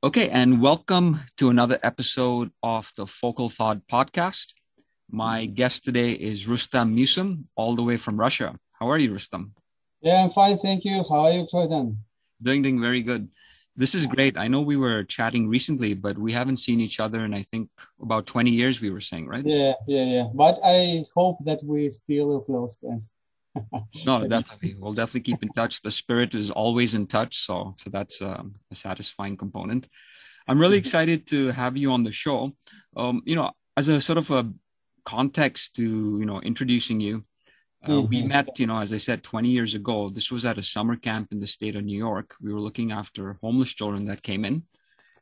Okay, and welcome to another episode of the Focal Thought podcast. My guest today is Rustam Musin, all the way from Russia. How are you, Rustam? Yeah, I'm fine, thank you. How are you, Jordan? Doing very good. This is great. I know we were chatting recently, but we haven't seen each other in, I think, about 20 years, we were saying, right? Yeah. But I hope that we still close friends. No, Maybe. definitely. We'll definitely keep in touch. The spirit is always in touch, so that's a satisfying component. I'm really excited to have you on the show. As a sort of a context to, introducing you, we Mhm. met, as I said, 20 years ago. This was at a summer camp in the state of New York. We were looking after homeless children that came in.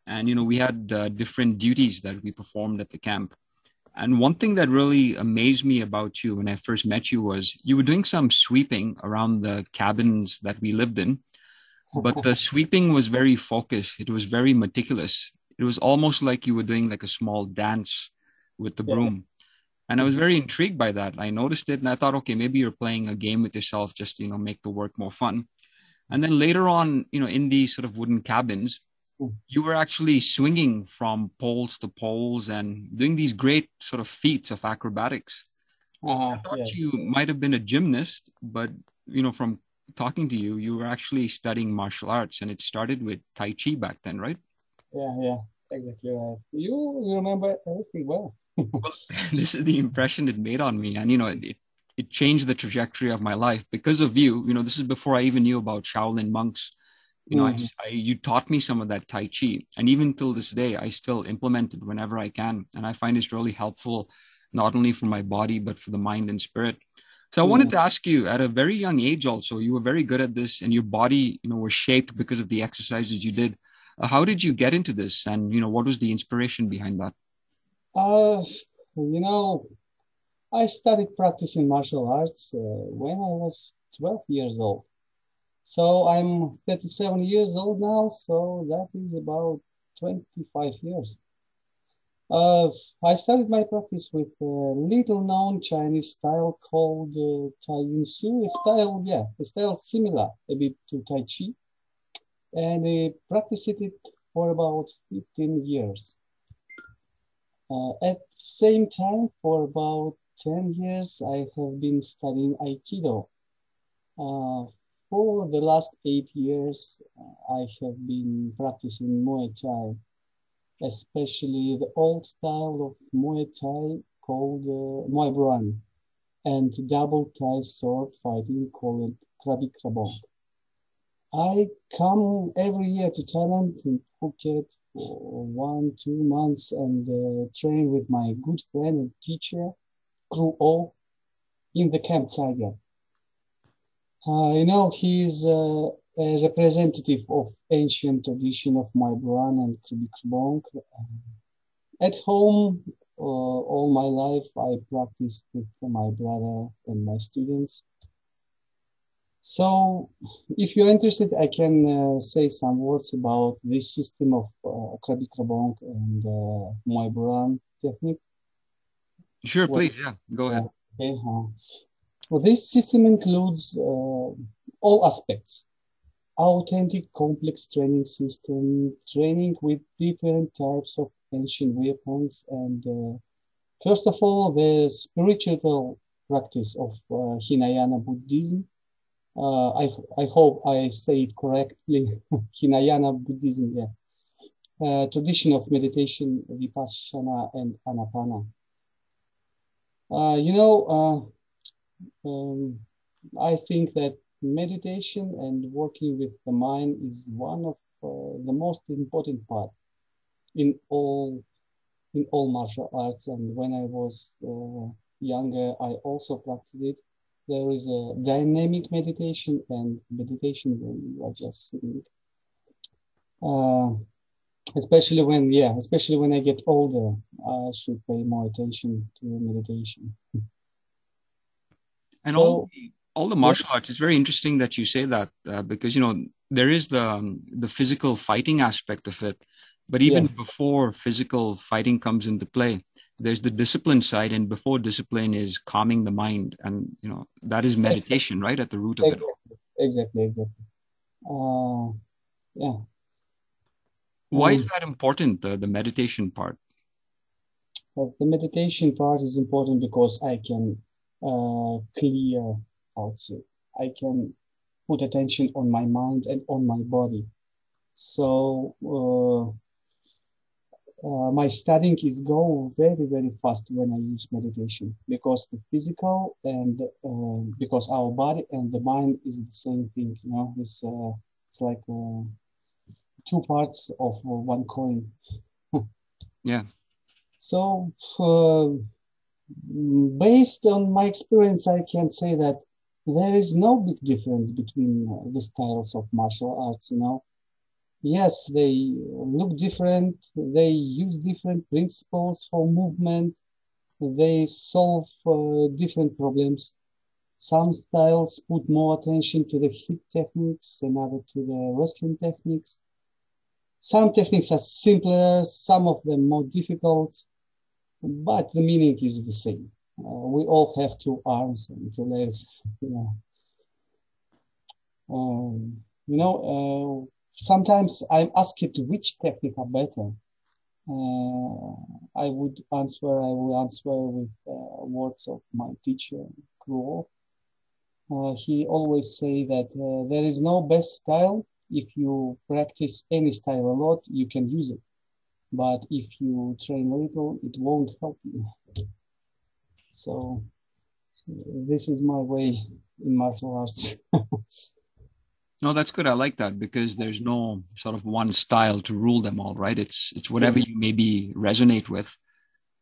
And, we had different duties that we performed at the camp. And one thing that really amazed me about you when I first met you was you were doing some sweeping around the cabins that we lived in, but the sweeping was very focused. It was very meticulous. It was almost like you were doing like a small dance with the Yeah. broom. And I was very intrigued by that. I noticed it and I thought, okay, maybe you're playing a game with yourself just to, make the work more fun. And then later on, in these sort of wooden cabins, you were actually swinging from poles to poles and doing these great sort of feats of acrobatics. I thought Yes. you might have been a gymnast, but from talking to you, you were actually studying martial arts, and it started with Tai Chi back then, right? Yeah. Exactly right. You remember everything well. Well, this is the impression it made on me, and it changed the trajectory of my life because of you. This is before I even knew about Shaolin monks. Mhm. You taught me some of that Tai Chi, and even till this day, I still implement it whenever I can, and I find it's really helpful, not only for my body but for the mind and spirit. So I wanted Mhm. to ask you, at a very young age, also, you were very good at this, and your body, was shaped because of the exercises you did. How did you get into this, and what was the inspiration behind that? Uh, you know, I started practicing martial arts when I was 12 years old. So I'm 37 years old now, so that is about 25 years. Uh, I started my practice with a little known Chinese style called Tai Un Su. A style similar a bit to Tai Chi, and I practiced it for about 15 years. At the same time, for about 10 years, I have been studying Aikido. Uh, for the last 8 years, I have been practicing Muay Thai, especially the old style of Muay Thai called Muay Boran, and double Thai sword fighting called Krabi Krabong. I come every year to Thailand in Phuket for 1, 2 months and train with my good friend and teacher, Kru O, in the Camp Tiger. He's a representative of ancient tradition of Muay Boran and Krabi Krabong. At home, all my life, I practiced with my brother and my students. So, if you're interested, I can say some words about this system of Krabi Krabong and Muay Boran technique. Sure, Well, please. Yeah, go yeah, ahead. okay. Well, this system includes all aspects: authentic, complex training system, training with different types of ancient weapons, and first of all, the spiritual practice of Hinayana Buddhism. I hope I say it correctly. Hinayana Buddhism, yeah. Tradition of meditation, Vipassana, and Anapana. Uh, you know, um, I think that meditation and working with the mind is one of the most important part in all in all martial arts. And when I was younger, I also practiced it. There is a dynamic meditation and meditation when you are just sitting. Uh, especially when I get older, I should pay more attention to meditation. And all So, all the yeah, martial arts, it's very interesting that you say that because there is the physical fighting aspect of it, but even yes, before physical fighting comes into play, there's the discipline side, and before discipline is calming the mind, and that is meditation, right, at the root of it all. exactly. Uh, yeah. Why is that important, the meditation part? But the meditation part is important because I can clear out. I can put attention on my mind and on my body. So my studying is go very, very fast when I use meditation because the physical and because our body and the mind is the same thing. You know, it's like two parts of one coin. Yeah. So based on my experience, I can say that there is no big difference between the styles of martial arts. You know, yes, they look different. They use different principles for movement. They solve different problems. Some styles put more attention to the hip techniques, another to the wrestling techniques. Some techniques are simpler, some of them more difficult, but the meaning is the same. We all have two arms and two legs. You know, sometimes I'm asked which technique are better. I will answer with words of my teacher, Kruo. He always say that there is no best style. If you practice any style a lot, you can use it. But if you train a little, it won't help you. So this is my way in martial arts. No, that's good. I like that because there's no sort of one style to rule them all, right? It's whatever you maybe resonate with,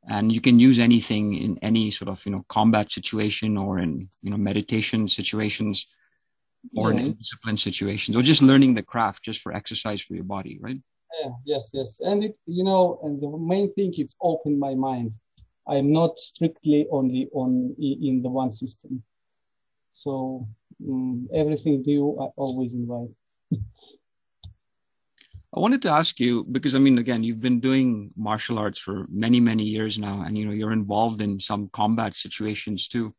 and you can use anything in any sort of combat situation or in meditation situations or in discipline situations or just learning the craft just for exercise for your body, right? Yeah, yes, and and the main thing it's opened my mind. I'm not strictly only in the one system, so everything new I always invite. I wanted to ask you because I mean, again, you've been doing martial arts for many, many years now, and you're involved in some combat situations too.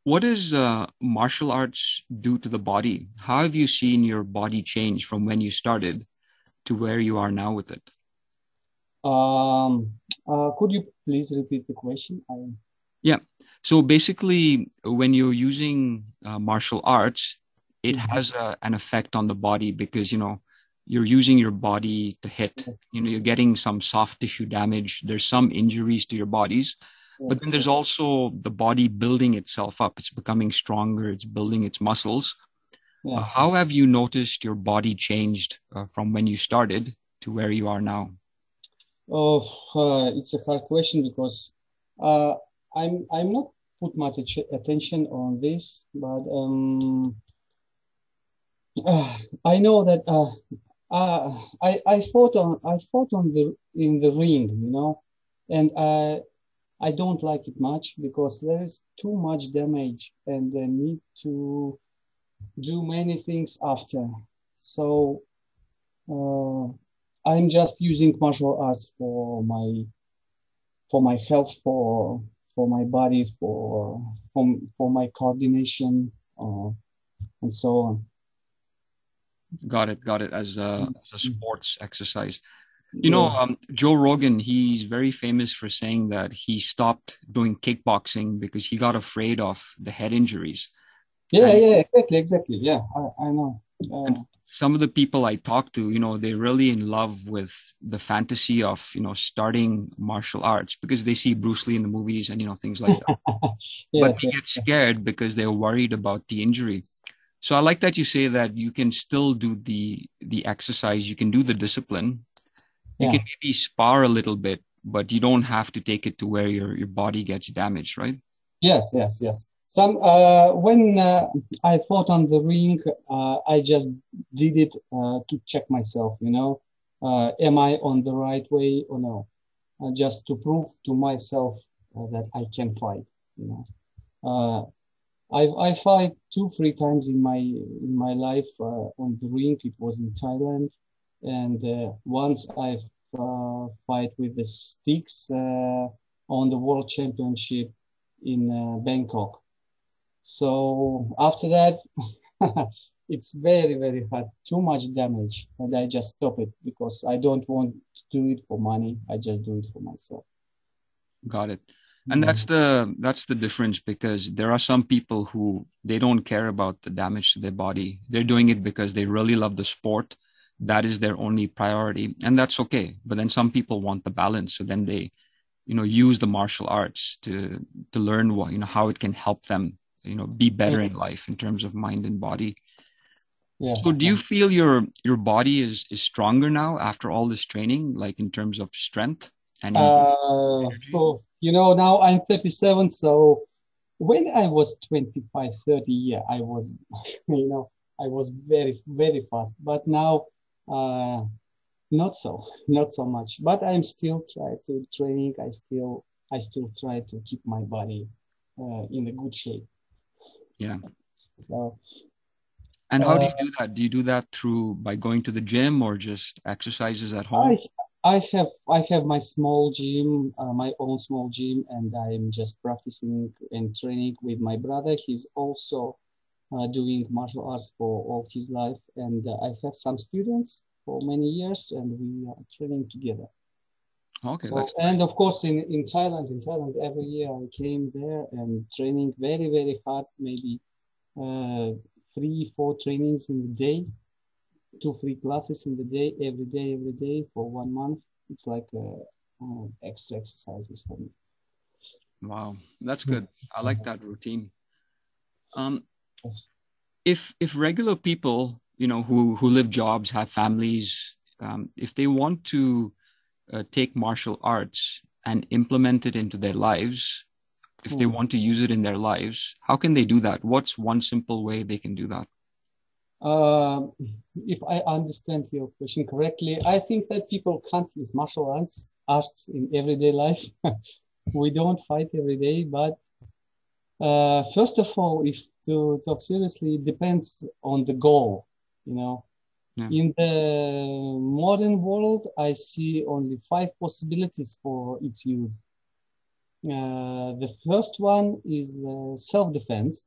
What does martial arts do to the body? How have you seen your body change from when you started to where you are now with it? Could you please repeat the question? Yeah. So basically, when you're using martial arts, it has an effect on the body because, you're using your body to hit. You're getting some soft tissue damage. There's some injuries to your bodies, but then there's also the body building itself up. It's becoming stronger. It's building its muscles. How have you noticed your body changed from when you started to where you are now? Oh, it's a hard question because I'm not put much attention on this, but I know that I fought in the ring, and I don't like it much because there is too much damage and the need to do many things after. So I'm just using martial arts for my health, for my body, for my coordination, and so on. Got it. As a sports exercise. Joe Rogan, he's very famous for saying that he stopped doing kickboxing because he got afraid of the head injuries. Yeah, exactly. Yeah, I know. And some of the people I talk to, they're really in love with the fantasy of, starting martial arts because they see Bruce Lee in the movies and, things like that. But they get scared because they're worried about the injury. So I like that you say that you can still do the exercise, you can do the discipline, you can maybe spar a little bit, but you don't have to take it to where your body gets damaged, right? Yes. Some when I fought on the ring, I just did it to check myself. Am I on the right way or no? Just to prove to myself that I can fight. I fight 2-3 times in my life on the ring. It was in Thailand, and once I fight with the sticks on the World Championship in Bangkok. So after that, it's very, very hard, too much damage, and I just stop it because I don't want to do it for money. I just do it for myself. Got it. And Yeah. that's the difference, because there are some people who they don't care about the damage to their body. They're doing it because they really love the sport. That is their only priority, and that's okay. But then some people want the balance, so then they, use the martial arts to learn what, how it can help them, be better in life in terms of mind and body. Yeah. So do you feel your body is stronger now after all this training, like in terms of strength and energy? So, now I'm 37. So when I was 25, 30, yeah, I was, I was very, very fast. But now, not so, not so much. But I'm still trying to training. I still try to keep my body in a good shape. Yeah. So, And how do uh, you do that? Do you do that through by going to the gym or just exercises at home? I I have my small gym, my own small gym, and I'm just practicing and training with my brother. He's also doing martial arts for all his life, and I have some students for many years, and we are training together. Okay, So, that's and great. of course, in Thailand, every year I came there and training very, very hard, maybe uh, 3, 4 trainings in the day, 2, 3 classes in the every day for 1 month. It's like extra exercises for me. Wow, that's good. I like that routine. Um, Yes. if regular people, who live jobs, have families, if they want to take martial arts and implement it into their lives, if they Hmm. want to use it in their lives, how can they do that? What's one simple way they can do that? Um, if I understand your question correctly, I think that people can't use martial arts in everyday life. We don't fight every day, but first of all, if to talk seriously, it depends on the goal. You know, Yeah. in the modern world, I see only 5 possibilities for its use. The first one is self-defense,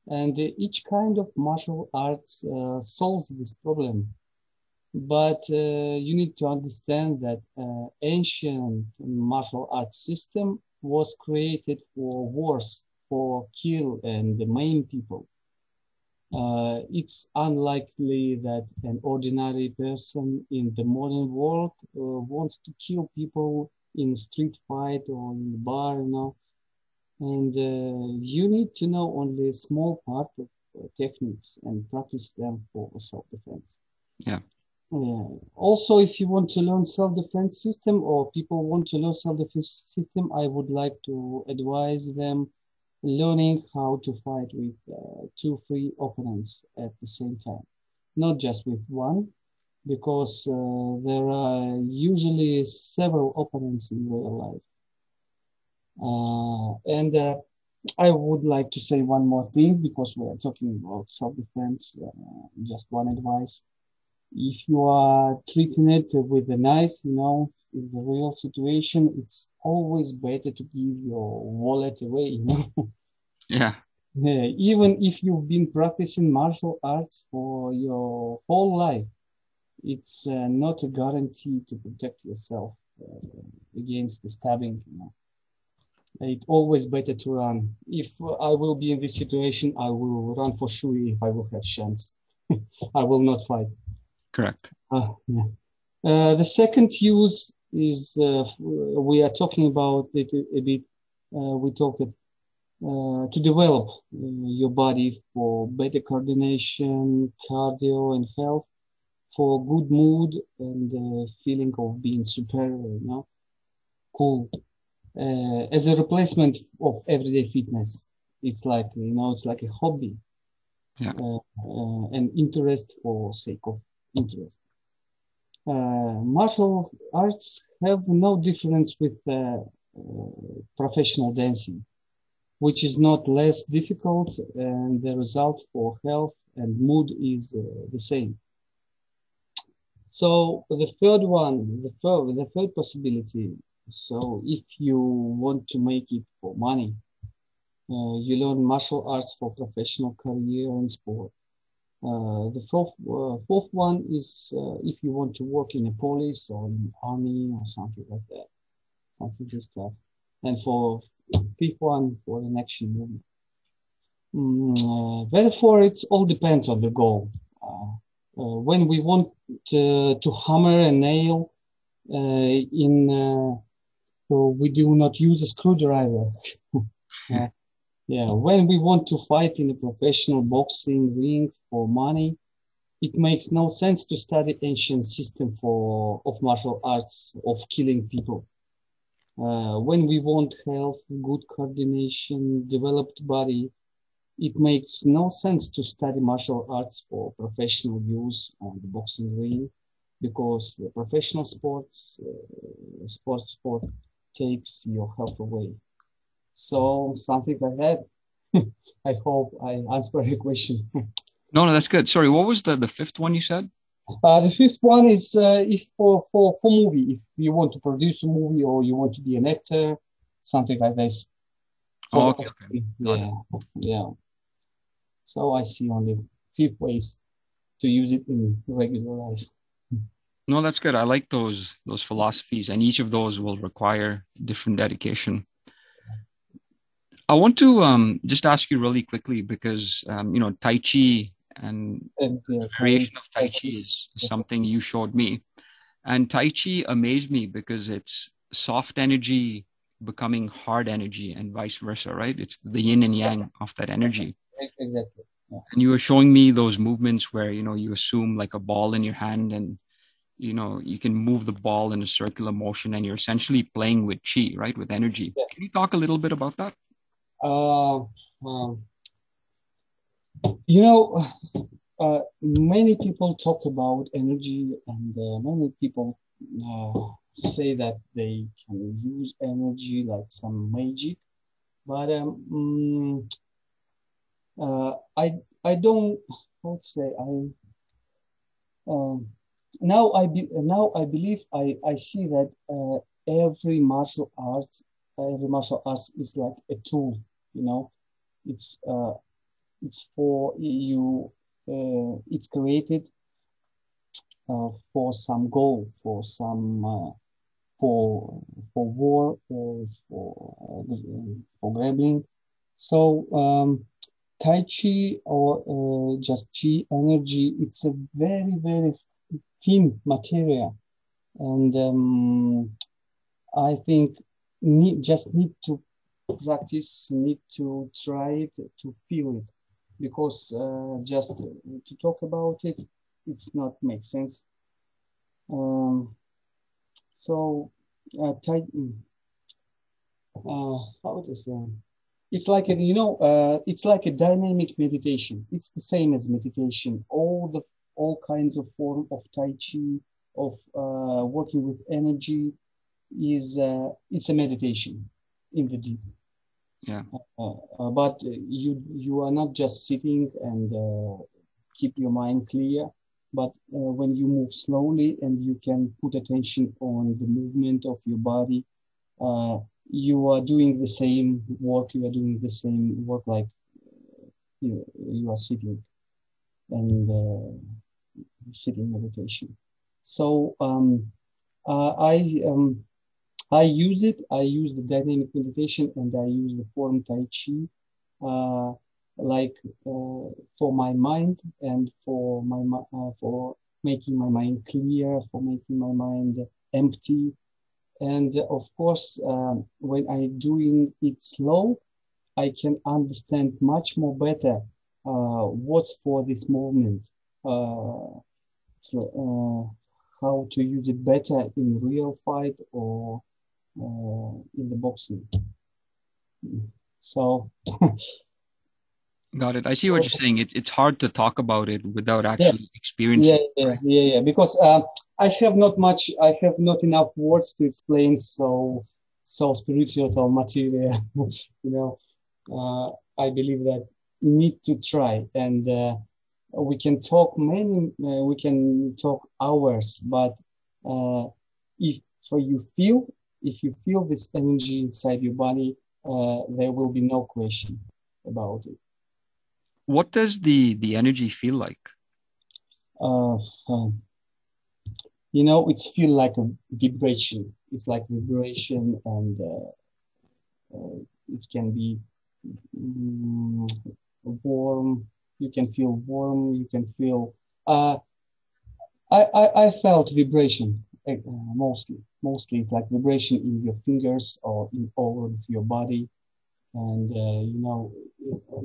and each kind of martial arts solves this problem. But you need to understand that ancient martial arts system was created for wars, for kill and maim people. It's unlikely that an ordinary person in the modern world wants to kill people in a street fight or in the bar, and you need to know only a small part of techniques and practice them for self-defense. Yeah. Also, if you want to learn self-defense system or people want to learn self-defense system, I would like to advise them learning how to fight with 2, 3 opponents at the same time, not just with one, because there are usually several opponents in real life. And I would like to say one more thing because we are talking about self-defense. Just one advice. If you are treating it with a knife, in the real situation, it's always better to give your wallet away. Yeah. Yeah, even if you've been practicing martial arts for your whole life, it's not a guarantee to protect yourself against the stabbing. It's always better to run. If I will be in this situation, I will run for sure if I will have chance. I will not fight. Correct. Yeah. The second use is we are talking about it a bit. We talked to develop your body for better coordination, cardio, and health, for good mood and feeling of being superior, cool. As a replacement of everyday fitness, it's like a hobby, Yeah. an interest for sake of interest. Martial arts have no difference with professional dancing, which is not less difficult, and the result for health and mood is the same. So the third possibility. So if you want to make it for money, you learn martial arts for professional career and sport. The fourth one is if you want to work in a police or in army or something like that, something this stuff. And for fifth one, for an action movie. Therefore, it all depends on the goal. When we want to hammer a nail so we do not use a screwdriver. Yeah, when we want to fight in a professional boxing ring for money, it makes no sense to study ancient system of martial arts of killing people. When we want health, good coordination, developed body, it makes no sense to study martial arts for professional use on the boxing ring because the professional sport takes your health away. So something like that. I hope I answered your question. No, that's good. Sorry, what was the fifth one you said? The fifth one is if for movie, if you want to produce a movie or you want to be an actor, something like this. Oh, okay, okay. Got Yeah, yeah. So I see only few ways to use it in regular life. No, that's good. I like those philosophies, and each of those will require different dedication. I want to just ask you really quickly because Tai Chi and And variation of Tai Chi is something you showed me. And Tai Chi amazed me because it's soft energy becoming hard energy and vice versa, right? It's the yin and yang of that energy. exactly. Yeah. And you were showing me those movements where, you assume like a ball in your hand and, you can move the ball in a circular motion and you're essentially playing with chi, right? With energy. Yeah. Can you talk a little bit about that? Uh, um, many people talk about energy, and many people say that they can use energy like some magic. But I don't. How to say um, now I believe I see that every martial arts is like a tool. You know, it's uh, it's for you. It's created for some goal, for war or for grappling. So Tai Chi or just Chi energy, it's a very very thin material, and I think need to practice, need to try it to feel it, because just to talk about it, it's not make sense. Um, so, how to say? It's like it's like a dynamic meditation. It's the same as meditation. All kinds of form of Tai Chi, of working with energy, is it's a meditation in the deep. Yeah. But you are not just sitting and keep your mind clear, but when you move slowly and you can put attention on the movement of your body, you are doing the same work. You are doing the same work like you are sitting and sitting meditation. So I use it. I use the dynamic meditation and I use the form Tai Chi, uh, like for my mind and for making my mind clear, for making my mind empty. And of course, when I doing it slow, I can understand much more better what's for this movement. So, how to use it better in real fight or in the boxing. So Got it. I see what you're saying. It's hard to talk about it without yeah, actually experiencing it, right? yeah. Because I have not much. I have not enough words to explain so spiritual or material. You know, I believe that we need to try, and we can talk hours, but uh, if you feel if you feel this energy inside your body, there will be no question about it. What does the energy feel like? Uh, uh, it's feel like a vibration. It's like vibration, and it can be mm, warm. You can feel warm. You can feel. Uh, I felt vibration mostly. Mostly, it's like vibration in your fingers or in all of your body, and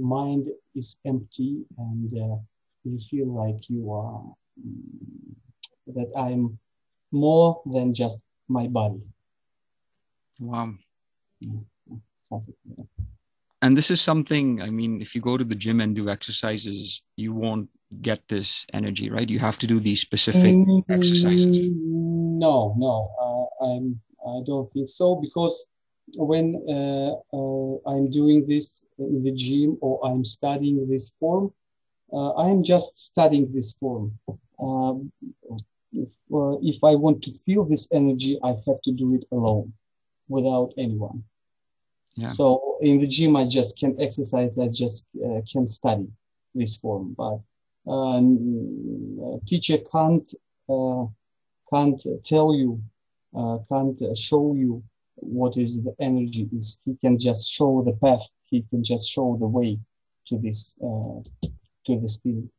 mind is empty, and you feel like you are that I'm more than just my body. Wow. Mm, something like that. And this is something, I mean, if you go to the gym and do exercises, you won't get this energy, right? You have to do these specific exercises. No, no, I don't think so because when I'm doing this in the gym or I'm studying this form, I'm just studying this form. Um, if I want to feel this energy, I have to do it alone without anyone. Yeah, So in the gym, I just can exercise. I just can study this form, but teacher uh, can't tell you, can't show you what is the energy is. He can just show the path. He can just show the way to this feeling.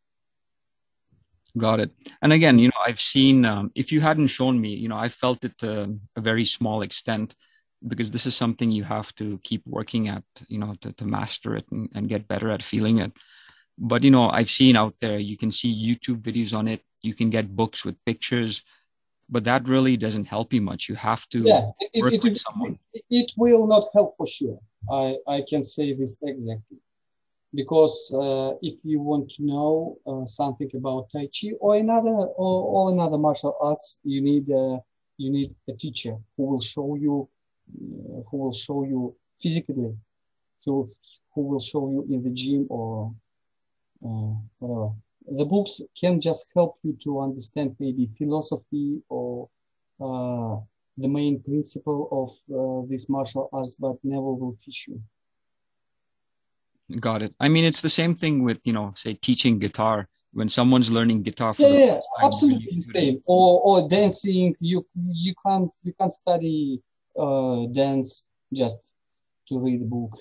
got it. And again, I've seen, if you hadn't shown me, I felt it to a very small extent because this is something you have to keep working at, to master it and get better at feeling it. But, I've seen out there, you can see YouTube videos on it. You can get books with pictures, but that really doesn't help you much. You have to Yeah, work with someone. it will not help for sure. I can say this exactly. Because if you want to know something about Tai Chi or another martial arts, you need a teacher who will show you physically, who who will show you in the gym or whatever. The books can just help you to understand maybe philosophy or uh, the main principle of this martial arts, but never will teach you. Got it. I mean, it's the same thing with, say, teaching guitar. When someone's learning guitar for Yeah, the yeah, first time, they're absolutely the used to it. same. Or dancing, you can't study dance just to read a book.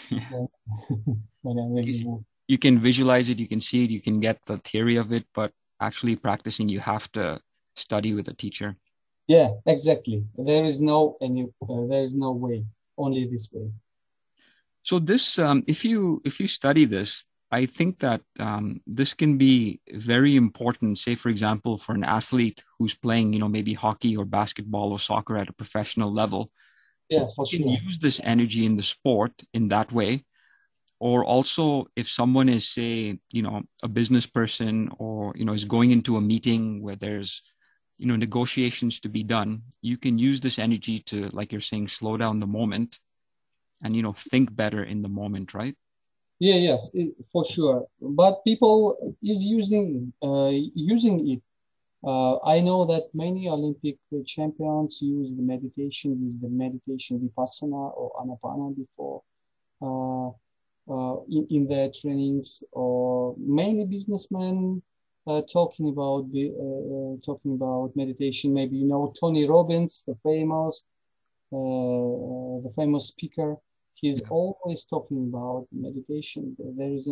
Yeah. Yeah. When I read the Because book. you can visualize it, you can see it, you can get the theory of it, but actually practicing, you have to study with a teacher. Yeah, exactly. There is no way, only this way. So this, if you study this, I think that this can be very important. Say, for example, for an athlete who's playing, maybe hockey or basketball or soccer at a professional level, Yes, for you can sure. use this energy in the sport in that way. Or also, if someone is, say, a business person or is going into a meeting where there's negotiations to be done, you can use this energy to, like you're saying, slow down the moment and think better in the moment, right? Yeah, yes, for sure. But people is using it. I know that many Olympic champions use the meditation Vipassana or Anapana before uh, in their trainings, or many businessmen talking about meditation. Maybe Tony Robbins, the famous speaker. He's Yeah. always talking about meditation. There is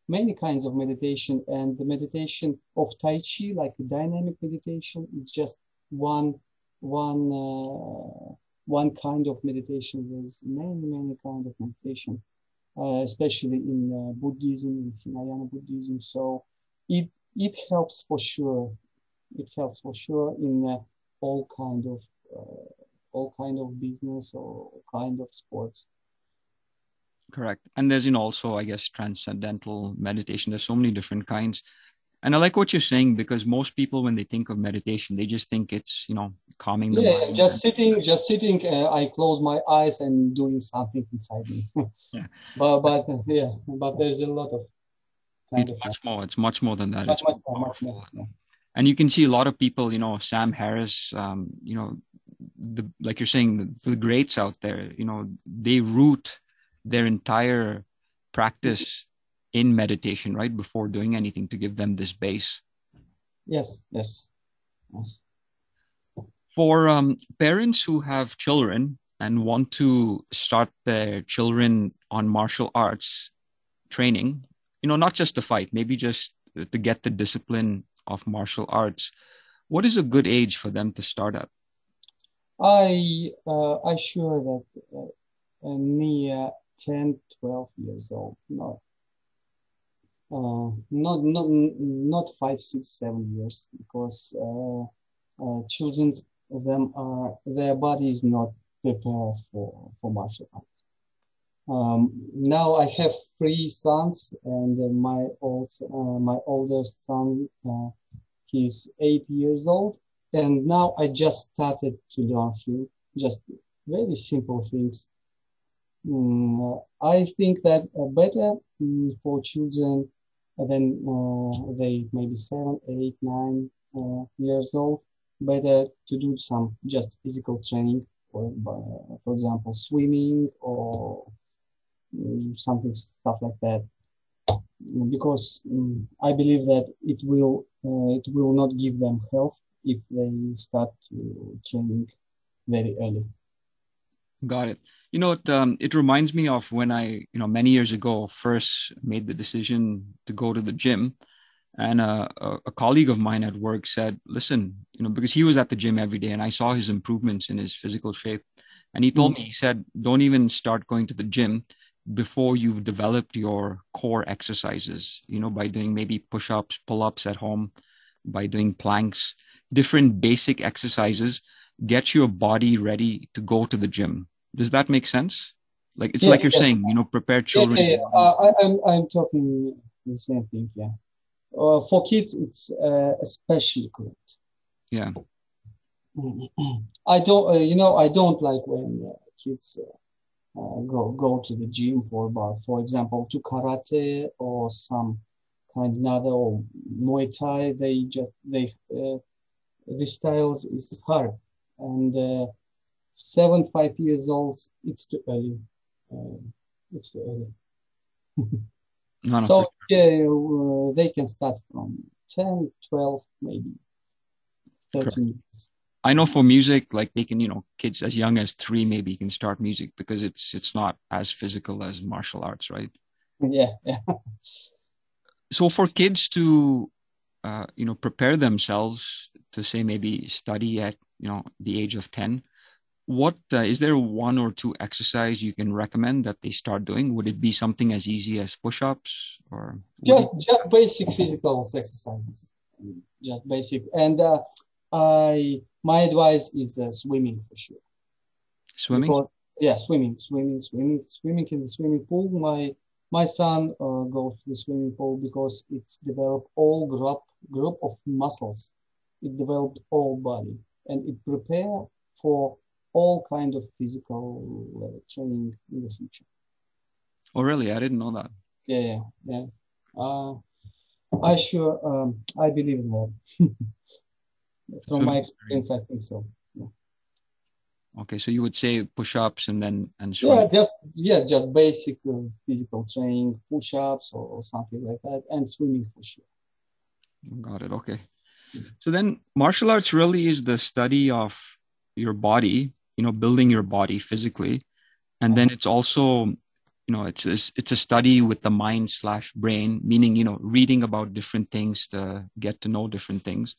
many kinds of meditation, and the meditation of Tai Chi, like the dynamic meditation, it's just one one one kind of meditation. There's many kind of meditation, especially in Buddhism, in Hinayana Buddhism. So it helps for sure. It helps for sure in all kind of uh, all kind of business or kind of sports. Correct. And there's, also, I guess, transcendental meditation. There's so many different kinds. And I like what you're saying because most people, when they think of meditation, they just think it's, calming the Yeah, yeah, mind. just sitting. I close my eyes and doing something inside me. Yeah. But yeah, but there's a lot of kind It's of much more. It's much more than that. much It's much more more, much more. powerful. Yeah. And you can see a lot of people, Sam Harris, like you're saying, the greats out there, they root their entire practice in meditation, right? Before doing anything to give them this base. Yes, yes, yes. For parents who have children and want to start their children on martial arts training, not just to fight, maybe just to get the discipline of martial arts, what is a good age for them to start at? I sure that near 10, 12 years old, not 5, 6, 7 years, because children, their body is not prepared for martial arts. Now I have three sons, and my oldest son, he's 8 years old, and now I just started to learn him just very simple things. I think that better for children than they maybe 7, 8, 9 years old, better to do some just physical training, for example, swimming or stuff like that, because I believe that it will not give them health if they start to training very early. Got it. It reminds me of when I, many years ago, first made the decision to go to the gym. And a colleague of mine at work said, listen, because he was at the gym every day and I saw his improvements in his physical shape. And he told me, he said, don't even start going to the gym before you've developed your core exercises, by doing maybe push-ups, pull-ups at home, by doing planks, different basic exercises, get your body ready to go to the gym. Does that make sense? Like, it's like you're saying, prepare children. I'm talking the same thing. Yeah. For kids, it's especially good. Yeah. I don't like when kids go to the gym for example, to karate or some kind another, or Muay Thai. The styles is hard, and 7, 5 years old, it's too early. It's too early. No, So yeah, they can start from 10, 12, maybe 13 years. I know for music, like they can, kids as young as 3 maybe can start music because it's not as physical as martial arts, right? Yeah, yeah. So for kids to, prepare themselves to say maybe study at, the age of 10, what is there one or two exercise you can recommend that they start doing? Would it be something as easy as push-ups or just basic physical exercises, just basic. And my advice is swimming for sure. Swimming? Because, swimming in the swimming pool. My son goes to the swimming pool because it's developed all group of muscles. It developed all body, and it prepare for all kind of physical training in the future. Oh, really? I didn't know that. Yeah. I believe in that. From my experience, I think so. Yeah. Okay, so you would say push-ups and swim. Just basic physical training, push-ups or something like that, and swimming for sure. Got it. Okay. So then martial arts really is the study of your body, building your body physically. And then it's also, it's a study with the mind/brain, meaning, reading about different things to get to know different things.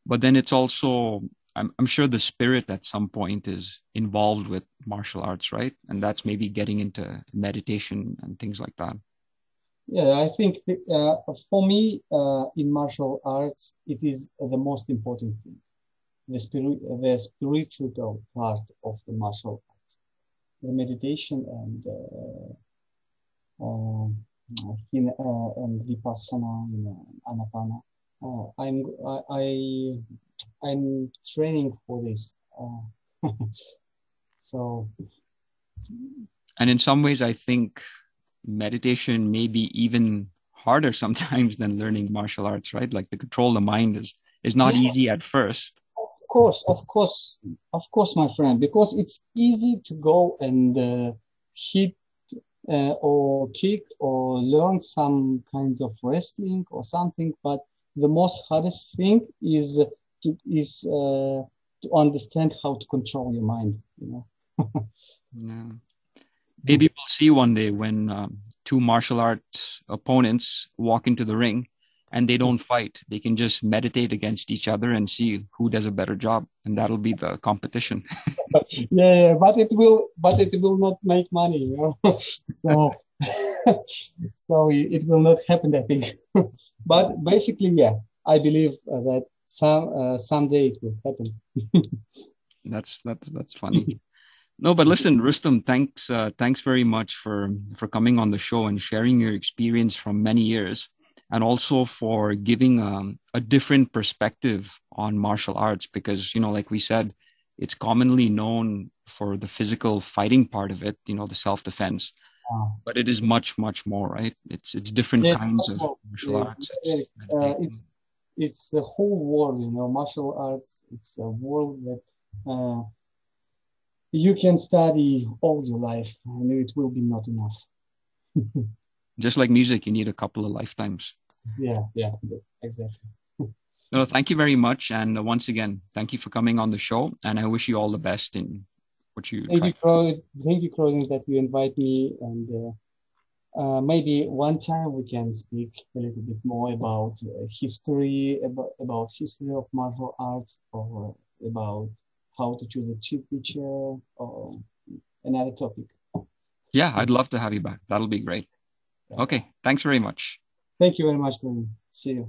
But then it's also, I'm sure the spirit at some point is involved with martial arts, right? And that's maybe getting into meditation and things like that. Yeah, I think for me, in martial arts, it is the most important thing, the spiritual part of the martial arts, the meditation and Vipassana and Anapana. I'm training for this. So. And in some ways, I think meditation may be even harder sometimes than learning martial arts, right? Like to control the mind is not easy at first. Of course, my friend, because it's easy to go and hit or kick or learn some kinds of wrestling or something. But the most hardest thing to understand how to control your mind. Yeah. Maybe we'll see one day when two martial arts opponents walk into the ring and they don't fight. They can just meditate against each other and see who does a better job, and that'll be the competition. Yeah, but it will not make money. So, so it will not happen, I think. But basically, yeah, I believe that someday it will happen. That's funny. No, but listen, Rustam, thanks very much for coming on the show and sharing your experience from many years, and also for giving a different perspective on martial arts. Because like we said, it's commonly known for the physical fighting part of it, the self-defense, but it is much, much more, right? It's different Yeah, kinds of martial arts. It's meditating. it's the whole world, martial arts. It's a world that you can study all your life, and it will be not enough. Just like music, you need a couple of lifetimes. Yeah, exactly. No, thank you very much. And once again, thank you for coming on the show. And I wish you all the best in what you try. Thank you, Croydon, that you invite me, and maybe one time we can speak a little bit more about about history of martial arts, or about how to choose a cheap teacher, or another topic. Yeah, I'd love to have you back. That'll be great. Okay, thanks very much. Thank you very much, Croydon. See you.